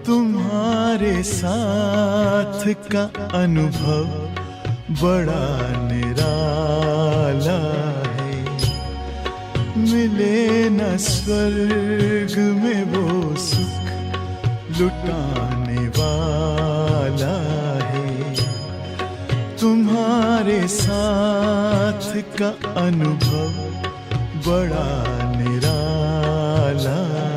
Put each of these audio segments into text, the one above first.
तुम्हारे साथ का अनुभव बड़ा निराला है। मिले न स्वर्ग में वो सुख लुटाने वाला है। तुम्हारे साथ का अनुभव बड़ा निराला है।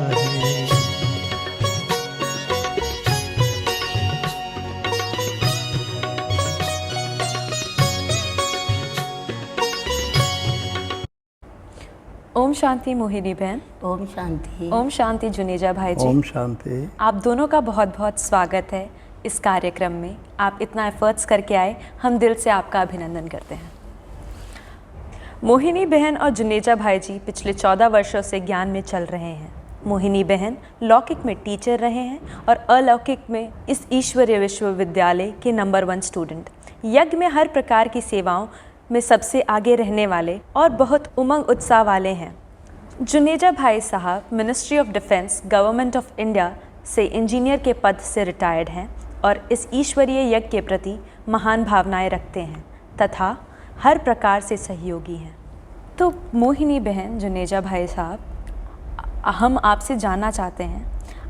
ओम शांति मोहिनी बहन। ओम शांति। ओम शांति जुनेजा भाई जी। ओम शांति। आप दोनों का बहुत बहुत स्वागत है इस कार्यक्रम में। आप इतना एफर्ट्स करके आए, हम दिल से आपका अभिनंदन करते हैं। मोहिनी बहन और जुनेजा भाई जी पिछले 14 वर्षों से ज्ञान में चल रहे हैं। मोहिनी बहन लौकिक में टीचर रहे हैं और अलौकिक में इस ईश्वरीय विश्वविद्यालय के नंबर 1 स्टूडेंट। यज्ञ में हर प्रकार की सेवाओं में सबसे आगे रहने वाले और बहुत उमंग उत्साह वाले हैं। जुनेजा भाई साहब ministry of defence government of India से इंजीनियर के पद से रिटायर्ड हैं और इस ईश्वरीय यज्ञ के प्रति महान भावनाएं रखते हैं तथा हर प्रकार से सहयोगी हैं। तो मोहिनी बहन, जुनेजा भाई साहब, हम आपसे जानना चाहते हैं,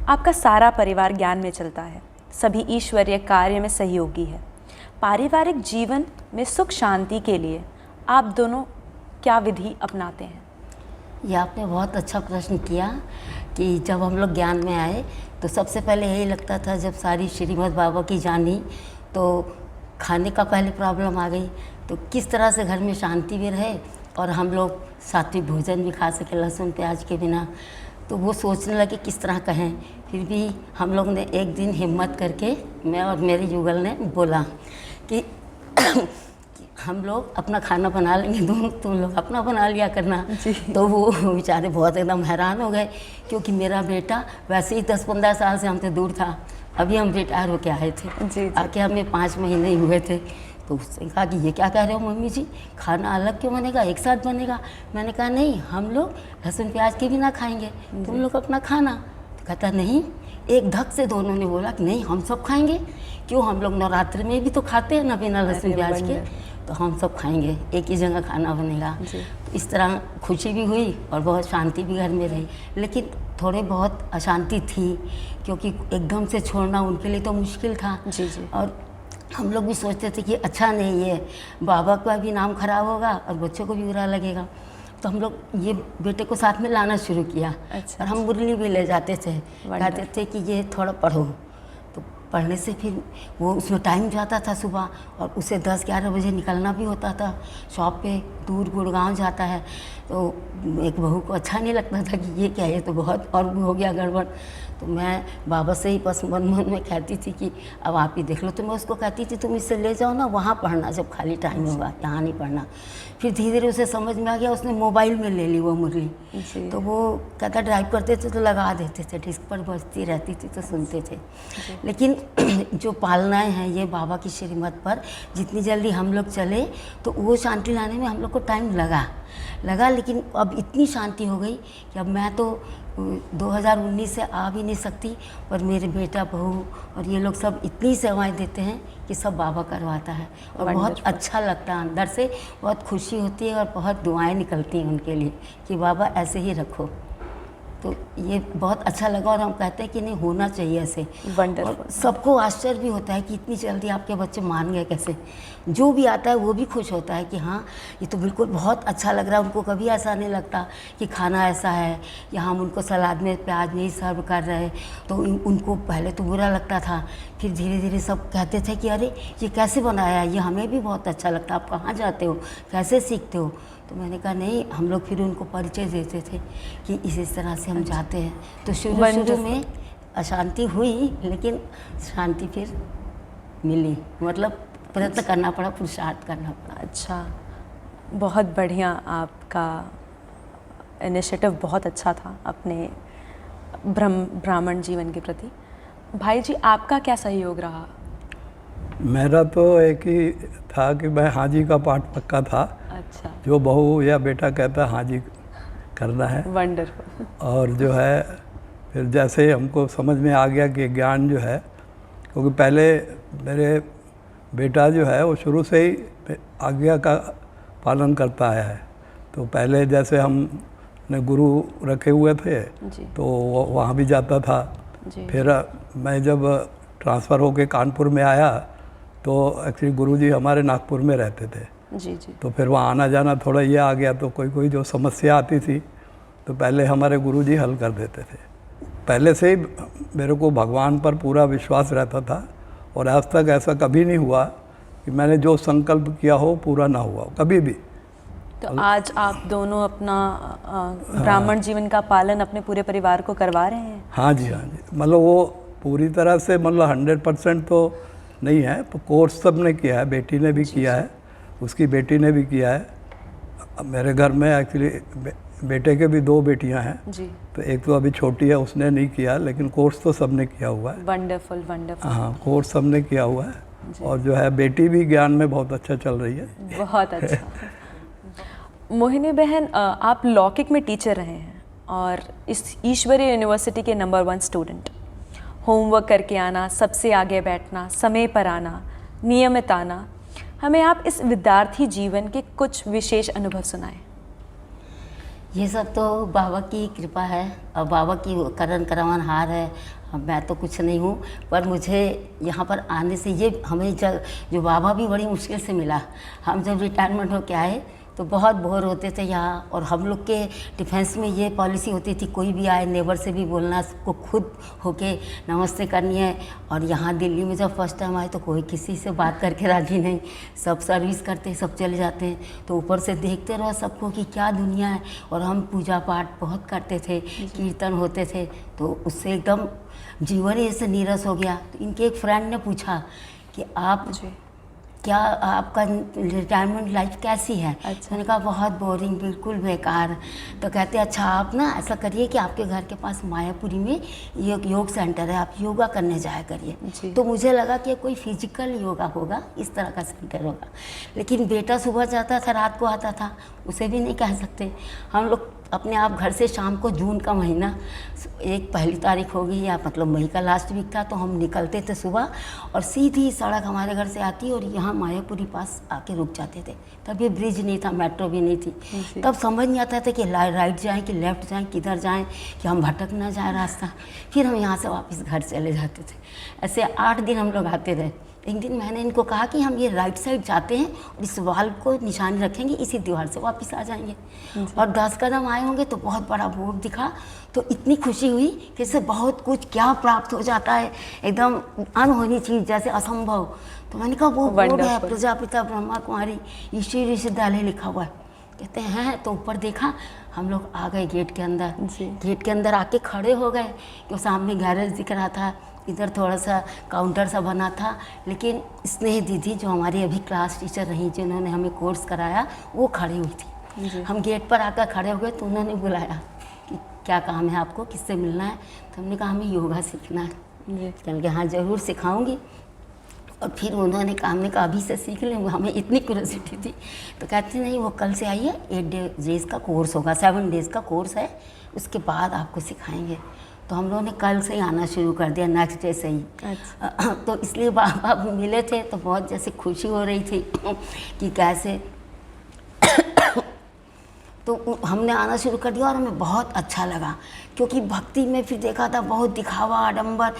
आपका सारा परिवार ज्ञान में चलता है, सभी ईश्वरीय कार्य में सहयोगी है। पारिवारिक जीवन में सुख शांति के लिए आप दोनों क्या विधि अपनाते हैं? ये आपने बहुत अच्छा प्रश्न किया कि जब हम लोग ज्ञान में आए तो सबसे पहले यही लगता था, जब सारी श्रीमद् बाबा की जानी तो खाने का पहले प्रॉब्लम आ गई, तो किस तरह से घर में शांति भी रहे और हम लोग सात्विक भोजन भी खा सके लहसुन प्याज के बिना। तो वो सोचने लगे किस तरह कहें। फिर भी हम लोग ने एक दिन हिम्मत करके, मैं और मेरे युगल ने बोला कि हम लोग अपना खाना बना लेंगे, तुम लोग अपना बना लिया करना। तो वो बेचारे बहुत एकदम हैरान हो गए, क्योंकि मेरा बेटा वैसे ही 10-15 साल से हमसे दूर था। अभी हम रिटायर होके आए थे, आके हमें 5 महीने ही हुए थे। तो उसने कहा कि ये क्या कह रहे हो मम्मी जी, खाना अलग क्यों बनेगा, एक साथ बनेगा? मैंने कहा नहीं, हम लोग लहसुन प्याज के भी ना खाएंगे, तुम लोग अपना खाना। तो कहता नहीं, एक धक से दोनों ने बोला कि नहीं हम सब खाएंगे। क्यों, हम लोग नवरात्र में भी तो खाते हैं ना बिना लहसुन प्याज के, तो हम सब खाएंगे, एक ही जगह खाना बनेगा। तो इस तरह खुशी भी हुई और बहुत शांति भी घर में रही। लेकिन थोड़े बहुत अशांति थी, क्योंकि एकदम से छोड़ना उनके लिए तो मुश्किल था। और हम लोग भी सोचते थे कि अच्छा नहीं, ये बाबा का भी नाम खराब होगा और बच्चों को भी बुरा लगेगा। तो हम लोग ये बेटे को साथ में लाना शुरू किया। और हम मुरली भी ले जाते थे, कहते थे कि ये थोड़ा पढ़ो। तो पढ़ने से फिर वो उसमें टाइम जाता था सुबह, और उसे 10-11 बजे निकलना भी होता था शॉप पे, दूर गुड़गांव जाता है। तो एक बहू को अच्छा नहीं लगता था कि ये क्या है, तो बहुत और भी हो गया गड़बड़। तो मैं बाबा से ही बस मन में कहती थी कि अब आप ही देख लो। तो मैं उसको कहती थी तुम इससे ले जाओ ना वहाँ पढ़ना जब खाली टाइम होगा, यहाँ नहीं पढ़ना। फिर धीरे धीरे उसे समझ में आ गया, उसने मोबाइल में ले ली वो मुरली। तो वो कहता ड्राइव करते थे तो लगा देते थे, डिस्क पर बजती रहती थी तो सुनते थे। लेकिन जो पालनाएँ हैं ये बाबा की श्रीमत पर, जितनी जल्दी हम लोग चले तो वो शांति लाने में हम लोग को टाइम लगा। लेकिन अब इतनी शांति हो गई कि अब मैं तो 2019 से आ भी नहीं सकती, पर मेरे बेटा बहू और ये लोग सब इतनी सेवाएं देते हैं कि सब बाबा करवाता है। और बहुत अच्छा लगता है, अंदर से बहुत खुशी होती है और बहुत दुआएं निकलती हैं उनके लिए कि बाबा ऐसे ही रखो। तो ये बहुत अच्छा लगा और हम कहते हैं कि नहीं होना चाहिए ऐसे। और सबको आश्चर्य भी होता है कि इतनी जल्दी आपके बच्चे मान गए कैसे। जो भी आता है वो भी खुश होता है कि हाँ ये तो बिल्कुल बहुत अच्छा लग रहा है। उनको कभी ऐसा नहीं लगता कि खाना ऐसा है या हम उनको सलाद में प्याज नहीं सर्व कर रहे। तो उनको पहले तो बुरा लगता था, फिर धीरे धीरे सब कहते थे कि अरे ये कैसे बनाया, ये हमें भी बहुत अच्छा लगता है, आप कहाँ जाते हो, कैसे सीखते हो। तो मैंने कहा नहीं, हम लोग फिर उनको परिचय देते थे कि इस तरह से हम जाते हैं। तो शुरू में अशांति हुई, लेकिन शांति फिर मिली, मतलब प्रयत्न करना पड़ा, पुरुषार्थ करना पड़ा। अच्छा, बहुत बढ़िया, आपका इनिशिएटिव बहुत अच्छा था अपने ब्राह्मण जीवन के प्रति। भाई जी, आपका क्या सहयोग रहा? मेरा तो एक ही था कि मैं हाजी का पाठ पक्का था। अच्छा। जो बहू या बेटा कहता हाजी करना है। वंडरफुल। और जो है फिर जैसे हमको समझ में आ गया कि ज्ञान जो है, क्योंकि पहले मेरे बेटा जो है वो शुरू से ही आज्ञा का पालन करता आया है। तो पहले जैसे हमने गुरु रखे हुए थे तो वहाँ भी जाता था। फिर मैं जब ट्रांसफ़र होके कानपुर में आया तो एक्चुअली गुरुजी हमारे नागपुर में रहते थे। जी। तो फिर वहाँ आना जाना थोड़ा ये आ गया, तो कोई जो समस्या आती थी तो पहले हमारे गुरुजी हल कर देते थे। पहले से ही मेरे को भगवान पर पूरा विश्वास रहता था और आज तक ऐसा कभी नहीं हुआ कि मैंने जो संकल्प किया हो पूरा ना हुआ कभी भी। तो आज आप दोनों अपना ब्राह्मण जीवन का पालन अपने पूरे परिवार को करवा रहे हैं? हाँ जी। मतलब वो पूरी तरह से मतलब 100% तो नहीं है, तो कोर्स सब ने किया है, बेटी ने भी किया है, उसकी बेटी ने भी किया है। मेरे घर में एक्चुअली बेटे के भी 2 बेटियां हैं जी। तो एक तो अभी छोटी है, उसने नहीं किया, लेकिन कोर्स तो सब ने किया हुआ है। वंडरफुल। हाँ, कोर्स सब ने किया हुआ है। और जो है बेटी भी ज्ञान में बहुत अच्छा चल रही है। बहुत अच्छा। मोहिनी बहन, आप लौकिक में टीचर रहे हैं और इस ईश्वरीय यूनिवर्सिटी के नंबर 1 स्टूडेंट। होमवर्क करके आना, सबसे आगे बैठना, समय पर आना, नियमित आना। हमें आप इस विद्यार्थी जीवन के कुछ विशेष अनुभव सुनाएं। ये सब तो बाबा की कृपा है और बाबा की करन करवन हार है। मैं तो कुछ नहीं हूँ, पर मुझे यहाँ पर आने से ये हमें जो बाबा भी बड़ी मुश्किल से मिला। हम जब रिटायरमेंट होके आए तो बहुत बोर होते थे यहाँ, और हम लोग के डिफेंस में ये पॉलिसी होती थी कोई भी आए नेबर से भी बोलना, सबको खुद होके नमस्ते करनी है। और यहाँ दिल्ली में जब फर्स्ट टाइम आए तो कोई किसी से बात करके राजी नहीं, सब सर्विस करते सब चले जाते हैं। तो ऊपर से देखते रहो सबको कि क्या दुनिया है। और हम पूजा पाठ बहुत करते थे, कीर्तन होते थे, तो उससे एकदम जीवन ही ऐसे नीरस हो गया। तो इनके एक फ्रेंड ने पूछा कि आप क्या आपका रिटायरमेंट लाइफ कैसी है? अच्छा। मैंने कहा बहुत बोरिंग, बिल्कुल बेकार। तो कहते अच्छा आप ना ऐसा करिए कि आपके घर के पास मायापुरी में योग सेंटर है, आप योगा करने जाया करिए। तो मुझे लगा कि कोई फिजिकल योगा होगा, इस तरह का सेंटर होगा। लेकिन बेटा सुबह जाता था, रात को आता था, उसे भी नहीं कह सकते। हम लोग अपने आप घर से शाम को, जून का महीना 1 तारीख होगी या मतलब मई का लास्ट वीक था, तो हम निकलते थे सुबह और सीधी सड़क हमारे घर से आती और यहाँ मायापुरी पास आके रुक जाते थे। तब ये ब्रिज नहीं था, मेट्रो भी नहीं थी। तब समझ नहीं आता था कि राइट जाएं कि लेफ़्ट जाएं, किधर जाएं, कि हम भटक ना जाए रास्ता। फिर हम यहाँ से वापस घर चले जाते थे। ऐसे 8 दिन हम लोग आते रहे। एक दिन मैंने इनको कहा कि हम ये राइट साइड जाते हैं और इस वाल को निशानी रखेंगे, इसी दीवार से वापस आ जाएंगे। और 10 कदम आए होंगे तो बहुत बड़ा बोर्ड दिखा, तो इतनी खुशी हुई कि इससे बहुत कुछ क्या प्राप्त हो जाता है, एकदम अनहोनी चीज़ जैसे असंभव। तो मैंने कहा वो बोर्ड है प्रजापिता ब्रह्मा कुमारी ईश्वरीय विश्वविद्यालय लिखा हुआ है। कहते हैं तो ऊपर देखा, हम लोग आ गए गेट के अंदर। गेट के अंदर आके खड़े हो गए तो सामने गैरेज दिख रहा था, इधर थोड़ा सा काउंटर सा बना था। लेकिन स्नेह दीदी जो हमारी अभी क्लास टीचर रही, जिन्होंने हमें कोर्स कराया, वो खड़ी हुई थी। हम गेट पर आकर खड़े हो गए तो उन्होंने बुलाया कि क्या काम है आपको, किससे मिलना है? तो हमने कहा हमें योगा सीखना है। कहने के हाँ ज़रूर सिखाऊंगी। और फिर उन्होंने कहा, हमने कहा अभी से सीख लें, हमें इतनी क्यूरियोसिटी थी। तो कहते नहीं वो कल से आइए, 8 डेज़ का कोर्स होगा, 7 डेज़ का कोर्स है, उसके बाद आपको सिखाएंगे। तो हम लोगों ने कल से ही आना शुरू कर दिया, नेक्स्ट डे से ही। अच्छा। तो इसलिए बाबा मिले थे तो बहुत जैसे खुशी हो रही थी कि कैसे तो हमने आना शुरू कर दिया और हमें बहुत अच्छा लगा, क्योंकि भक्ति में फिर देखा था बहुत दिखावा आडंबर।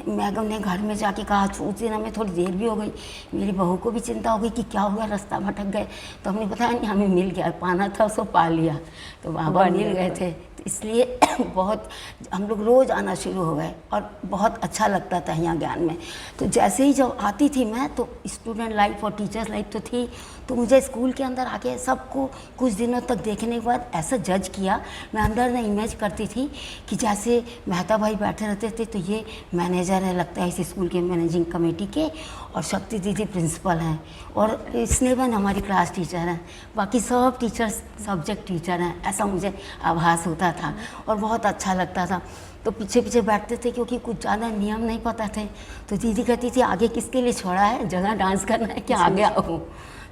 मैंने घर में जाके कहा, उस दिन हमें थोड़ी देर भी हो गई, मेरी बहू को भी चिंता हो गई कि क्या हो गया, रास्ता भटक गए। तो हमने बताया नहीं, हमें मिल गया, पाना था उसको पा लिया। तो बाबा मिल गए थे, तो इसलिए बहुत हम लोग रोज़ आना शुरू हो गए और बहुत अच्छा लगता था यहाँ ज्ञान में। तो जैसे ही जब आती थी मैं, तो स्टूडेंट लाइफ और टीचर्स लाइफ तो थी, तो मुझे स्कूल के अंदर आके सबको कुछ दिनों तक देखने के बाद ऐसा जज किया, मैं अंदर में इमेज करती थी कि जैसे मेहता भाई बैठे रहते थे तो ये मैनेजर है लगता है इस स्कूल के मैनेजिंग कमेटी के, और शक्ति दीदी प्रिंसिपल हैं, और स्नेहन हमारी क्लास टीचर हैं, बाकी सब टीचर्स सब्जेक्ट टीचर हैं, ऐसा मुझे आभास होता था और बहुत अच्छा लगता था। तो पीछे पीछे बैठते थे क्योंकि कुछ ज़्यादा नियम नहीं पता थे। तो दीदी कहती थी आगे किसके लिए छोड़ा है, जगह डांस करना है कि आगे आओ।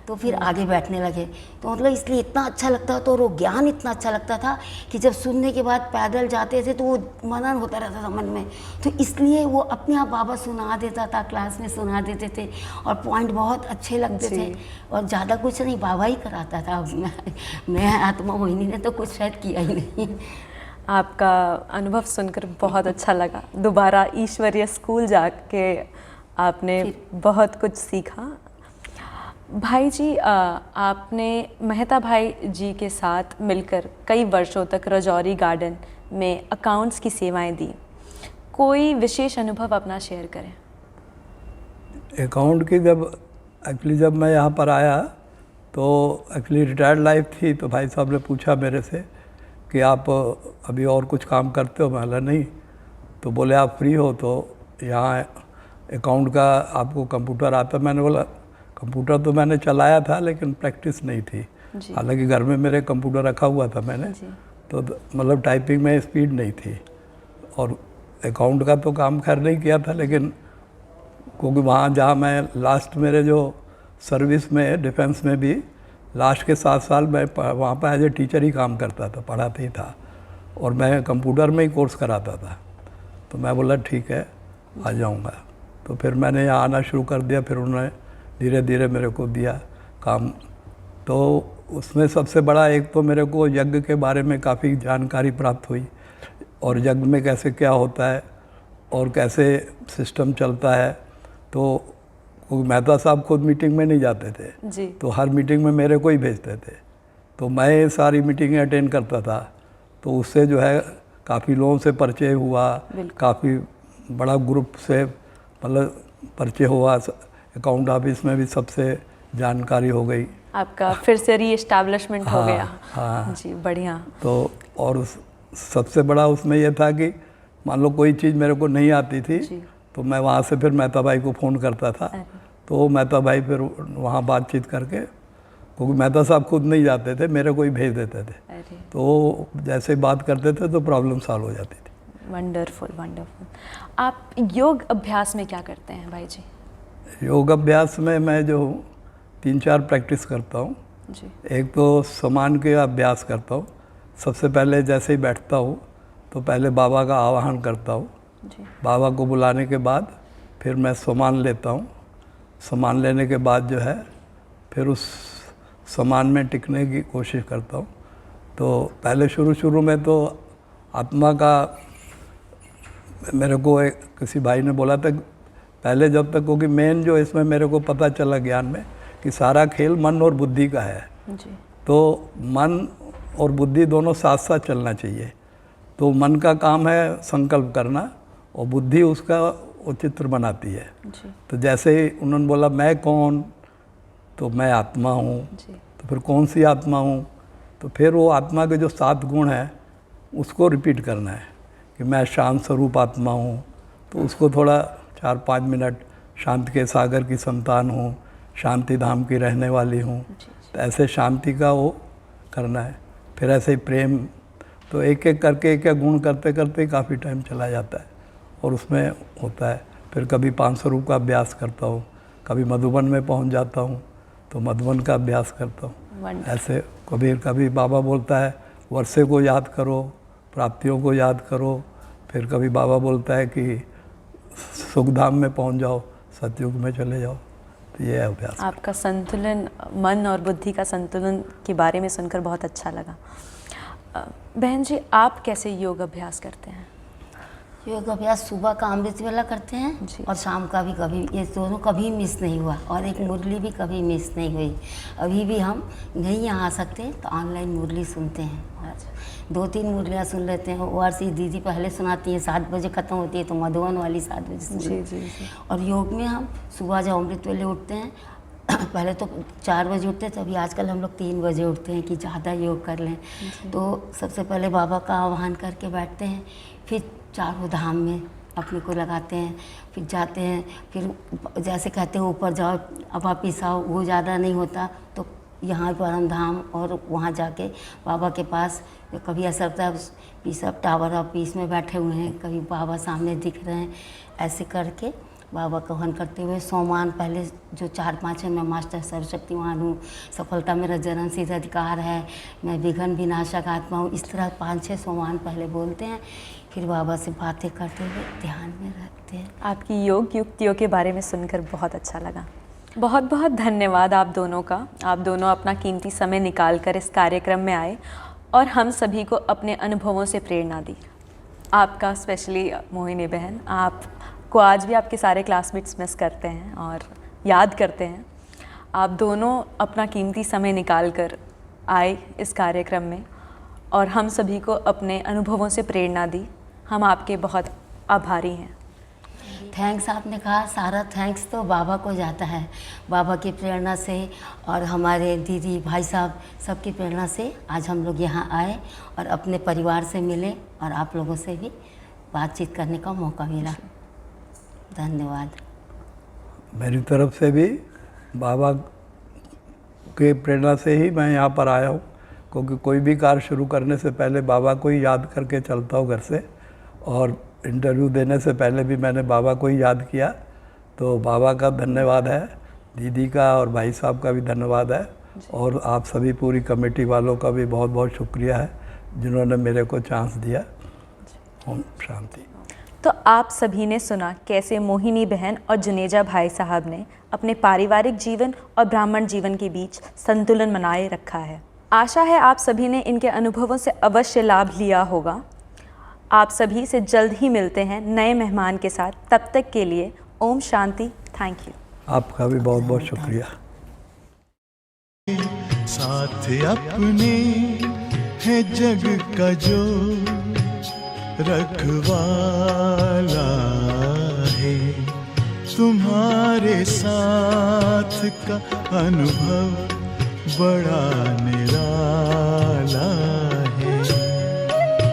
तो फिर आगे बैठने लगे। तो मतलब इसलिए इतना अच्छा लगता था और वो ज्ञान इतना अच्छा लगता था कि जब सुनने के बाद पैदल जाते थे तो वो मनन होता रहता था मन में। तो इसलिए वो अपने आप बाबा सुना देता था, क्लास में सुना देते थे और पॉइंट बहुत अच्छे लगते थे और ज़्यादा कुछ नहीं, बाबा ही कराता था। मैं आत्मा मोहिनी ने तो कुछ शायद किया ही नहीं। आपका अनुभव सुनकर बहुत अच्छा लगा। दोबारा ईश्वरीय स्कूल जाके आपने बहुत कुछ सीखा। भाई जी, आपने मेहता भाई जी के साथ मिलकर कई वर्षों तक राजौरी गार्डन में अकाउंट्स की सेवाएं दी। कोई विशेष अनुभव अपना शेयर करें। अकाउंट की जब मैं यहाँ पर आया तो एक्चुअली रिटायर्ड लाइफ थी, तो भाई साहब ने पूछा मेरे से कि आप अभी और कुछ काम करते हो? मैं बोला नहीं। तो बोले आप फ्री हो तो यहाँ अकाउंट का आपको कंप्यूटर आता? मैंने बोला कंप्यूटर तो मैंने चलाया था लेकिन प्रैक्टिस नहीं थी। हालांकि घर में मेरे कंप्यूटर रखा हुआ था मैंने, तो मतलब टाइपिंग में स्पीड नहीं थी। और अकाउंट का तो काम खैर नहीं किया था, लेकिन क्योंकि वहाँ जहाँ मैं लास्ट मेरे जो सर्विस में डिफेंस में भी लास्ट के 7 साल मैं वहाँ पर एज ए टीचर ही काम करता था, पढ़ाते ही था और मैं कंप्यूटर में ही कोर्स कराता था। तो मैं बोला ठीक है आ जाऊँगा। तो फिर मैंने यहाँ आना शुरू कर दिया। फिर उन्होंने धीरे धीरे मेरे को दिया काम। तो उसमें सबसे बड़ा एक तो मेरे को यज्ञ के बारे में काफ़ी जानकारी प्राप्त हुई और यज्ञ में कैसे क्या होता है और कैसे सिस्टम चलता है। तो मेहता साहब खुद मीटिंग में नहीं जाते थे जी। तो हर मीटिंग में मेरे को ही भेजते थे, तो मैं सारी मीटिंगें अटेंड करता था। तो उससे जो है काफ़ी लोगों से परिचय हुआ, काफ़ी बड़ा ग्रुप से मतलब परिचय हुआ। अकाउंट ऑफिस में भी सबसे जानकारी हो गई। आपका फिर से रीएस्टैब्लिशमेंट हो गया। हाँ जी, बढ़िया। तो और सबसे बड़ा उसमें यह था कि मान लो कोई चीज़ मेरे को नहीं आती थी तो मैं वहाँ से फिर मेहता भाई को फ़ोन करता था। तो मेहता भाई फिर वहाँ बातचीत करके, क्योंकि मेहता साहब खुद नहीं जाते थे, मेरे को ही भेज देते थे। तो जैसे बात करते थे तो प्रॉब्लम सॉल्व हो जाती थी। Wonderful wonderful. आप योग अभ्यास में क्या करते हैं भाई जी? योग अभ्यास में मैं जो 3-4 प्रैक्टिस करता हूँ। एक तो समान के अभ्यास करता हूँ। सबसे पहले जैसे ही बैठता हूँ तो पहले बाबा का आवाहन करता हूँ। बाबा को बुलाने के बाद फिर मैं समान लेता हूँ। समान लेने के बाद जो है फिर उस समान में टिकने की कोशिश करता हूँ। तो पहले शुरू में तो आत्मा का मेरे को एक किसी भाई ने बोला था पहले, जब तक, क्योंकि मेन जो इसमें मेरे को पता चला ज्ञान में कि सारा खेल मन और बुद्धि का है जी। तो मन और बुद्धि दोनों साथ साथ चलना चाहिए। तो मन का काम है संकल्प करना और बुद्धि उसका वो चित्र बनाती है जी। तो जैसे ही उन्होंने बोला मैं कौन, तो मैं आत्मा हूँ। तो फिर कौन सी आत्मा हूँ, तो फिर वो आत्मा के जो 7 गुण हैं उसको रिपीट करना है कि मैं शांत स्वरूप आत्मा हूँ। तो उसको थोड़ा 4-5 मिनट शांति के सागर की संतान हूँ, शांति धाम की रहने वाली हूँ। तो ऐसे शांति का वो करना है। फिर ऐसे ही प्रेम, तो एक एक करके एक एक गुण करते करते काफ़ी टाइम चला जाता है और उसमें होता है। फिर कभी 500 रूप का अभ्यास करता हूँ, कभी मधुबन में पहुँच जाता हूँ तो मधुबन का अभ्यास करता हूँ। ऐसे कभी बाबा बोलता है वर्षे को याद करो, प्राप्तियों को याद करो। फिर कभी बाबा बोलता है कि सुखधाम में पहुंच जाओ, सतयुग में चले जाओ। तो ये है अभ्यास। आपका संतुलन, मन और बुद्धि का संतुलन के बारे में सुनकर बहुत अच्छा लगा। बहन जी, आप कैसे योग अभ्यास करते हैं? योग अभ्यास सुबह का अमृत वेला करते हैं और शाम का भी, कभी ये दोनों कभी मिस नहीं हुआ और एक मुरली भी कभी मिस नहीं हुई। अभी भी हम नहीं यहाँ आ सकते तो ऑनलाइन मुरली सुनते हैं। 2-3 मुरलियाँ सुन लेते हैं। ORC दीदी पहले सुनाती हैं, 7 बजे ख़त्म होती है, तो मधुबन वाली 7 बजे सुनते हैं। और योग में हम सुबह जब अमृत वेले उठते हैं पहले तो 4 बजे उठते थे, अभी आजकल हम लोग 3 बजे उठते हैं कि ज़्यादा योग कर लें। तो सबसे पहले बाबा का आह्वान करके बैठते हैं, फिर चारों धाम में अपने को लगाते हैं, फिर जाते हैं। फिर जैसे कहते हैं ऊपर जाओ, अब आप पिसाओ, वो ज़्यादा नहीं होता तो यहाँ परम धाम और वहाँ जाके बाबा के पास, कभी ऐसा लगता है पीस टावर ऑफ पीस में बैठे हुए हैं, कभी बाबा सामने दिख रहे हैं। ऐसे करके बाबा का हवन करते हुए सोमान पहले जो 4-5 है, मैं मास्टर सर्वशक्तिमान हूँ, सफलता मेरा जन्म सिद्ध अधिकार है, मैं विघ्न विनाशक आत्मा हूँ, इस तरह 5-6 सोमान पहले बोलते हैं, फिर बाबा से बातें करते हुए ध्यान में रखते हैं। आपकी योग युक्तियों के बारे में सुनकर बहुत अच्छा लगा। बहुत बहुत धन्यवाद आप दोनों का। आप दोनों अपना कीमती समय निकाल कर इस कार्यक्रम में आए और हम सभी को अपने अनुभवों से प्रेरणा दी। आपका स्पेशली मोहिनी बहन, आपको आज भी आपके सारे क्लासमेट्स मिस करते हैं और याद करते हैं। आप दोनों अपना कीमती समय निकाल कर आए इस कार्यक्रम में और हम सभी को अपने अनुभवों से प्रेरणा दी। हम आपके बहुत आभारी हैं। थैंक्स आपने कहा, सारा थैंक्स तो बाबा को जाता है। बाबा की प्रेरणा से और हमारे दीदी भाई साहब सबकी प्रेरणा से आज हम लोग यहाँ आए और अपने परिवार से मिले और आप लोगों से भी बातचीत करने का मौका मिला। धन्यवाद। मेरी तरफ से भी बाबा के प्रेरणा से ही मैं यहाँ पर आया हूँ, क्योंकि कोई भी कार्य शुरू करने से पहले बाबा को ही याद करके चलता हूँ घर से। और इंटरव्यू देने से पहले भी मैंने बाबा को ही याद किया, तो बाबा का धन्यवाद है, दीदी का और भाई साहब का भी धन्यवाद है, और आप सभी पूरी कमेटी वालों का भी बहुत बहुत शुक्रिया है जिन्होंने मेरे को चांस दिया। ओम शांति। तो आप सभी ने सुना कैसे मोहिनी बहन और जुनेजा भाई साहब ने अपने पारिवारिक जीवन और ब्राह्मण जीवन के बीच संतुलन बनाए रखा है। आशा है आप सभी ने इनके अनुभवों से अवश्य लाभ लिया होगा। आप सभी से जल्द ही मिलते हैं नए मेहमान के साथ। तब तक के लिए ओम शांति। Thank you. आपका भी बहुत बहुत शुक्रिया। साथ अपने है जग का जो रखवाला है, तुम्हारे साथ का अनुभव बड़ा निराला